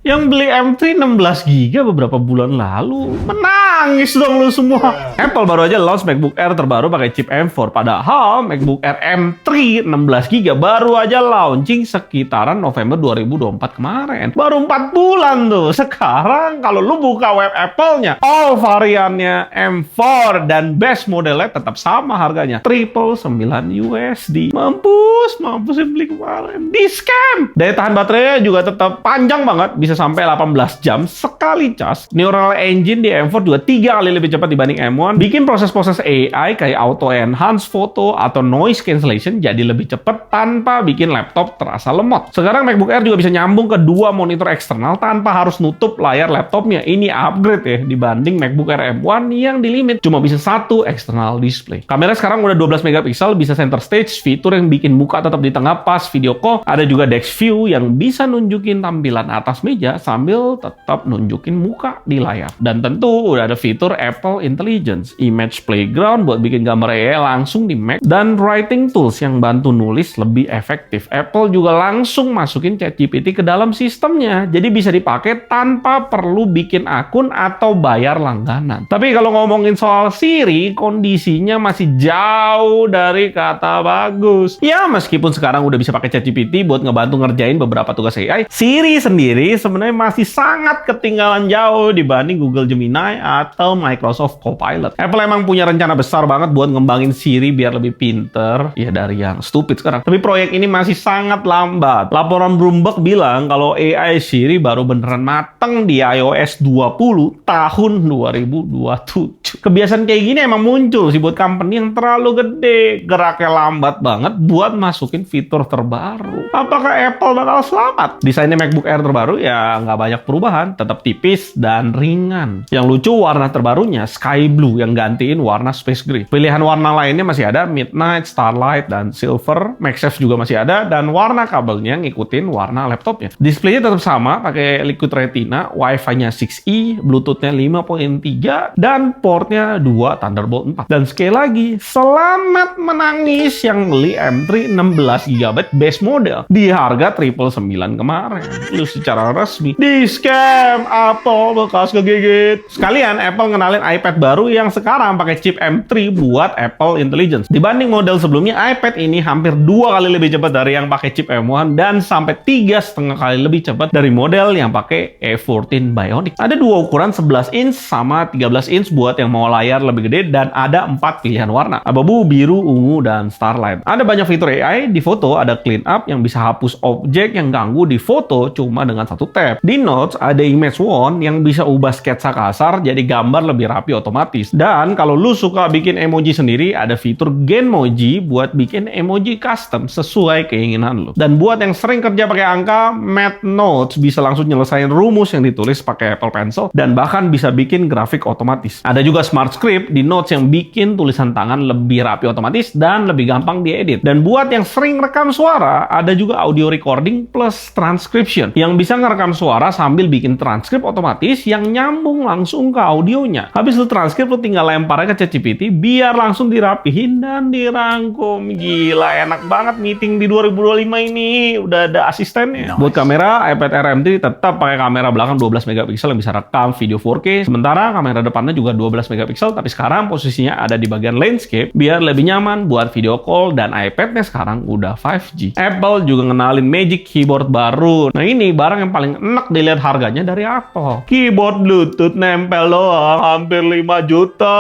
Yang beli M3 16 GB beberapa bulan lalu menangis dong lu semua. Apple baru aja launch MacBook Air terbaru pakai chip M4. Padahal MacBook Air M3 16 GB baru aja launching sekitaran November 2024 kemarin. Baru 4 bulan tuh. Sekarang kalau lu buka web Apple-nya, all variannya M4 dan base modelnya tetap sama harganya. 999 USD. Mampus yang beli kemarin. Di scam. Daya tahan baterainya juga tetap panjang banget. Bisa sampai 18 jam sekali cas. Neural Engine di M4 juga 3 kali lebih cepat dibanding M1. Bikin proses-proses AI kayak auto enhance foto atau noise cancellation jadi lebih cepat tanpa bikin laptop terasa lemot. Sekarang MacBook Air juga bisa nyambung ke 2 monitor eksternal tanpa harus nutup layar laptopnya. Ini upgrade ya dibanding MacBook Air M1 yang di limit cuma bisa 1 external display. Kamera sekarang udah 12 megapiksel, bisa center stage, fitur yang bikin muka tetap di tengah pas video call. Ada juga Dex View yang bisa nunjukin tampilan atas meja sambil tetap nunjukin muka di layar. Dan tentu udah ada fitur Apple Intelligence, Image Playground buat bikin gambar AI langsung di Mac, dan writing tools yang bantu nulis lebih efektif. Apple juga langsung masukin ChatGPT ke dalam sistemnya, jadi bisa dipakai tanpa perlu bikin akun atau bayar langganan. Tapi kalau ngomongin soal Siri, kondisinya masih jauh dari kata bagus. Ya, meskipun sekarang udah bisa pakai ChatGPT buat ngebantu ngerjain beberapa tugas AI, Siri sendiri sebenarnya masih sangat ketinggalan jauh dibanding Google Gemini atau Microsoft Copilot. Apple emang punya rencana besar banget buat ngembangin Siri biar lebih pinter, ya dari yang stupid sekarang. Tapi proyek ini masih sangat lambat. Laporan Bloomberg bilang kalau AI Siri baru beneran mateng di iOS 20 tahun 2027. Kebiasaan kayak gini emang muncul sih buat company yang terlalu gede, geraknya lambat banget buat masukin fitur terbaru. Apakah Apple bakal selamat? Desainnya MacBook Air terbaru ya nggak banyak perubahan, tetap tipis dan ringan. Yang lucu warna terbarunya Sky Blue yang gantiin warna Space Gray. Pilihan warna lainnya masih ada Midnight, Starlight, dan Silver. MagSafe juga masih ada dan warna kabelnya ngikutin warna laptopnya. Displaynya tetap sama, pakai Liquid Retina, Wi-Fi-nya 6E, Bluetooth-nya 5.3, dan portnya 2 Thunderbolt 4. Dan sekali lagi, selamat menangis yang beli M3 16 GB base model di harga 999 kemarin. Lu secara resmi di scam Apple bekas kegigit. Sekalian Apple ngenalin iPad baru yang sekarang pakai chip M3 buat Apple Intelligence. Dibanding model sebelumnya, iPad ini hampir 2 kali lebih cepat dari yang pakai chip M1 dan sampai 3,5 kali lebih cepat dari model yang pakai A14 Bionic. Ada 2 ukuran 11 inch sama 13 inch buat yang mau layar lebih gede, dan ada 4 pilihan warna: abu-abu, biru, ungu, dan starlight. Ada banyak fitur AI. Di foto ada clean up yang bisa hapus objek yang ganggu di foto cuma dengan 1 tap. Di Notes ada Image One yang bisa ubah sketsa kasar jadi gambar lebih rapi otomatis. Dan kalau lu suka bikin emoji sendiri, ada fitur Genmoji buat bikin emoji custom sesuai keinginan lu. Dan buat yang sering kerja pakai angka, Math Notes bisa langsung nyelesain rumus yang ditulis pakai Apple Pencil dan bahkan bisa bikin grafik otomatis. Ada juga Smart Script di Notes yang bikin tulisan tangan lebih rapi otomatis dan lebih gampang diedit. Dan buat yang sering rekam suara, ada juga audio recording plus transcription yang bisa ngerekam suara sambil bikin transkrip otomatis yang nyambung langsung ke audionya. Habis lu transkrip, lu tinggal lemparnya ke ChatGPT biar langsung dirapihin dan dirangkum. Gila, enak banget meeting di 2025 ini. Udah ada asistennya. Nice. Buat kamera, iPad Air M3 tetap pakai kamera belakang 12 megapiksel yang bisa rekam video 4K. Sementara kamera depannya juga 12 megapiksel, tapi sekarang posisinya ada di bagian landscape biar lebih nyaman buat video call, dan iPad-nya sekarang udah 5G. Apple juga ngenalin Magic Keyboard baru. Nah, ini barang yang paling enak dilihat harganya dari Apple. Keyboard Bluetooth nempel doang hampir 5 juta.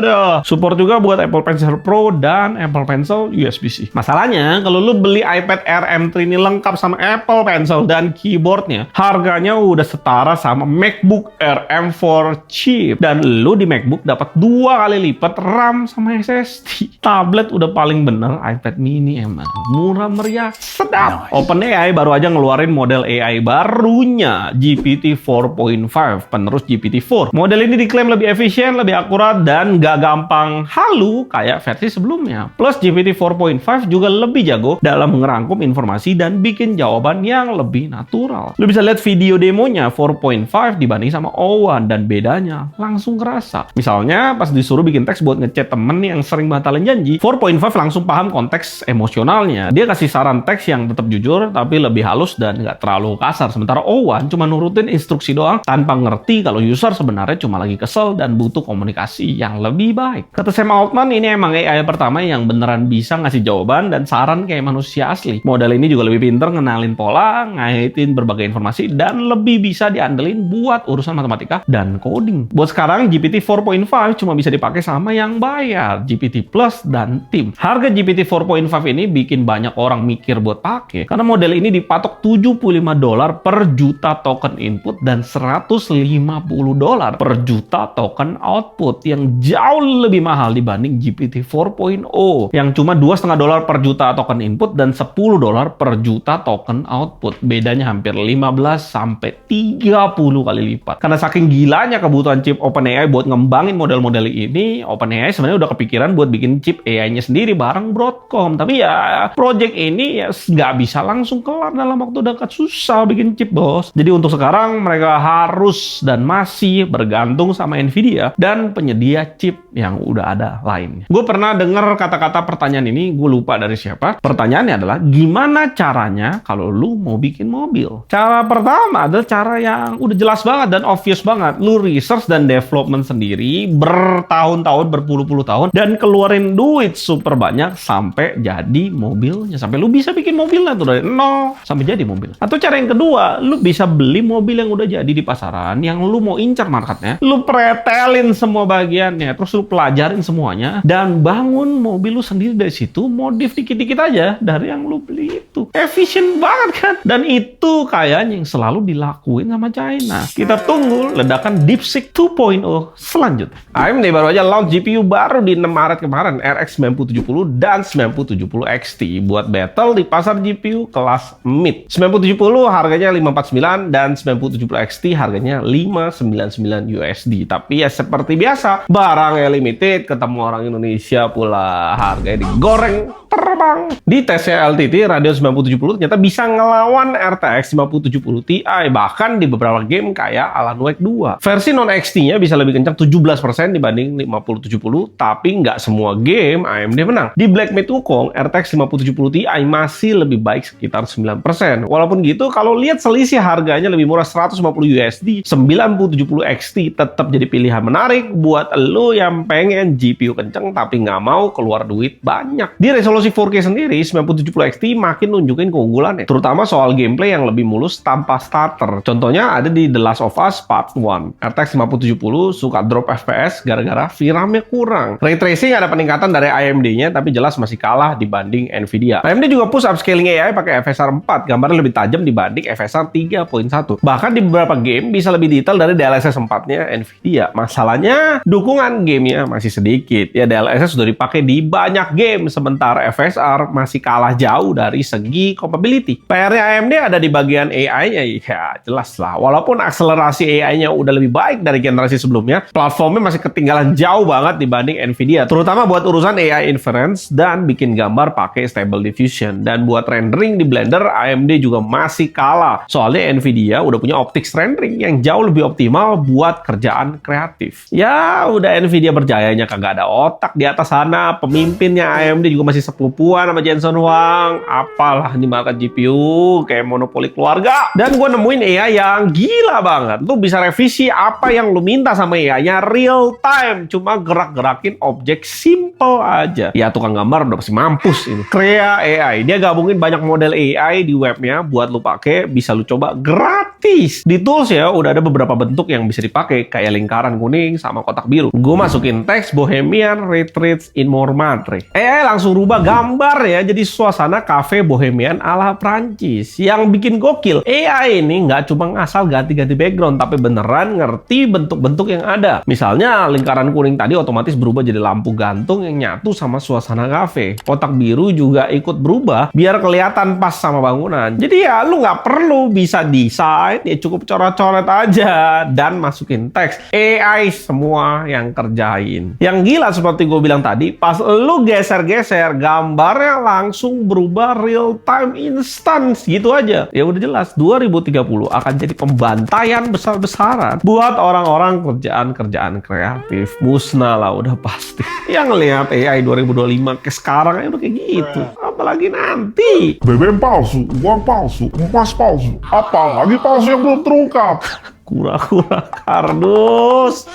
Ada support juga buat Apple Pencil Pro dan Apple Pencil USB-C. Masalahnya kalau lu beli iPad Air M3 ini lengkap sama Apple Pencil dan keyboardnya, harganya udah setara sama MacBook Air M4 chip. Dan lu di MacBook dapat 2 kali lipat RAM sama SSD. Tablet udah paling bener, iPad mini emang murah meriah sedap. Nice. OpenAI baru aja ngeluarin model AI barunya, GPT 4.5, penerus GPT-4. Model ini diklaim lebih efisien, lebih akurat, dan nggak gampang halu kayak versi sebelumnya. Plus GPT 4.5 juga lebih jago dalam ngerangkum informasi dan bikin jawaban yang lebih natural. Lu bisa lihat video demonya 4.5 dibanding sama O1 dan bedanya langsung kerasa. Misalnya pas disuruh bikin teks buat ngechat temen yang sering batalin janji, 4.5 langsung paham konteks emosionalnya. Dia kasih saran teks yang tetap jujur tapi lebih halus dan nggak terlalu kasar. Sementara O1 cuma nurutin instruksi doang tanpa ngerti kalau user sebenarnya cuma lagi kesel dan butuh komunikasi yang lebih baik. Kata Sam Altman, ini emang AI pertama yang beneran bisa ngasih jawaban dan saran kayak manusia asli. Model ini juga lebih pinter ngenalin pola, ngaitin berbagai informasi, dan lebih bisa diandelin buat urusan matematika dan coding. Buat sekarang, GPT 4.5 cuma bisa dipakai sama yang bayar, GPT Plus dan Tim. Harga GPT 4.5 ini bikin banyak orang mikir buat pakai, karena model ini dipatok $75 per juta token input dan $150 per juta token output, yang jauh lebih mahal dibanding GPT 4.0 yang cuma $2,5 per juta token input dan $10 per juta token output. Bedanya hampir 15 sampai 30 kali lipat. Karena saking gilanya kebutuhan chip OpenAI buat ngembangin model-model ini, OpenAI sebenarnya udah kepikiran buat bikin chip AI-nya sendiri bareng Broadcom. Tapi ya project ini ya nggak bisa langsung kelar dalam waktu dekat, susah bikin chip, bos. Jadi untuk sekarang mereka harus dan masih bergantung sama Nvidia dan penyedia chip yang udah ada lainnya. Gue pernah dengar kata-kata pertanyaan ini, gue lupa dari siapa. Pertanyaannya adalah, gimana caranya kalau lu mau bikin mobil? Cara pertama adalah cara yang udah jelas banget dan obvious banget. Lu research dan development sendiri bertahun-tahun, berpuluh-puluh tahun, dan keluarin duit super banyak sampai jadi mobilnya. Sampai lu bisa bikin mobilnya tuh dari nol sampai jadi mobil. Atau cara yang kedua, lu bisa beli mobil yang udah jadi di pasaran, yang lu mau incar marketnya, lu pretelin semua bagiannya, terus lu pelajarin semuanya, dan bangun mobil lu sendiri dari situ, modif dikit-dikit aja dari yang lu beli itu. Efisien banget kan? Dan itu kayaknya yang selalu dilakuin sama China. Kita tunggu ledakan DeepSeek 2.0 selanjutnya. AMD baru aja launch GPU baru di 6 Maret kemarin, RX 9070 dan 9070 XT, buat battle di pasar GPU kelas mid. 9070 harganya 549 dan 9070 XT harganya 599 USD. Tapi ya seperti biasa, barangnya limited, ketemu orang Indonesia pula, harganya digoreng terbang. Di tesnya LTT, Radeon 9070 ternyata bisa ngelawan RTX 5070 Ti, bahkan di beberapa game kayak Alan Wake 2. Versi non-XT-nya bisa lebih kencang 17% dibanding 5070, tapi nggak semua game AMD menang. Di Black Myth Wukong, RTX 5070 Ti masih lebih baik sekitar 9%. Walaupun gitu, kalau lihat selisih harganya lebih murah 150 USD, 9070 XT tetap jadi pilihan menarik buat lo yang pengen GPU kenceng tapi nggak mau keluar duit banyak. Di resolusi 4K sendiri, 9070 XT makin nunjukin keunggulannya, terutama soal gameplay yang lebih mulus tanpa starter. Contohnya ada di The Last of Us Part 1. RTX 5070 suka drop FPS gara-gara VRAM-nya kurang. Ray tracing ada peningkatan dari AMD-nya, tapi jelas masih kalah dibanding Nvidia. AMD juga push upscaling AI pakai FSR 4, gambarnya lebih tajam dibanding FSR 3.1. Bahkan di beberapa game bisa lebih detail dari DLSS 4-nya Nvidia. Masalahnya, dukungan gamenya masih sedikit. Ya, DLSS sudah dipakai di banyak game, sementara FSR masih kalah jauh dari segi compatibility. PR-nya AMD ada di bagian AI-nya, ya jelas lah. Walaupun akselerasi AI-nya udah lebih baik dari generasi sebelumnya, platformnya masih ketinggalan jauh banget dibanding Nvidia, terutama buat urusan AI inference dan bikin gambar pakai Stable Diffusion. Dan buat rendering di Blender, AMD juga masih kalah. Soalnya Nvidia udah punya optics rendering yang jauh lebih optimal buat kerjaan kreatif. Ya, udah Nvidia berjayanya kagak ada otak di atas sana. Pemimpinnya AMD juga masih sepupuan sama Jensen Huang. Apalah ini market GPU kayak monopoli keluarga. Dan gue nemuin AI yang gila banget. Lu bisa revisi apa yang lu minta sama AI-nya real time, cuma gerak-gerakin objek simple aja. Ya tukang gambar udah pasti mampus ini. Krea AI, dia gabungin banyak model AI di webnya buat lu pakai, bisa lu coba gratis. Di tools ya udah ada beberapa bentuk yang bisa dipakai, kayak lingkaran kuning sama kotak biru. Gue masukin teks Bohemian Retreats in Montmartre. AI langsung rubah gambar ya jadi suasana cafe Bohemian ala Prancis. Yang bikin gokil, AI ini nggak cuma ngasal ganti-ganti background, tapi beneran ngerti bentuk-bentuk yang ada. Misalnya lingkaran kuning tadi otomatis berubah jadi lampu gantung yang nyatu sama suasana cafe. Kotak biru juga ikut berubah biar kelihatan pas sama bangunan. Jadi ya lu nggak perlu bisa desain lain, ya cukup coret-coret aja dan masukin teks. AI semua yang kerjain. Yang gila seperti gue bilang tadi, pas lu geser-geser, gambarnya langsung berubah real time instan gitu aja. Ya udah jelas, 2030 akan jadi pembantaian besar-besaran buat orang-orang kerjaan-kerjaan kreatif. Musnah lah udah pasti. Yang lihat AI 2025 ke sekarang udah kayak gitu. Apalagi nanti. BBM palsu, uang palsu, emas palsu, apa lagi palsu yang belum terungkap. Kura-kura kardus.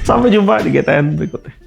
Sampai jumpa di GTN berikutnya.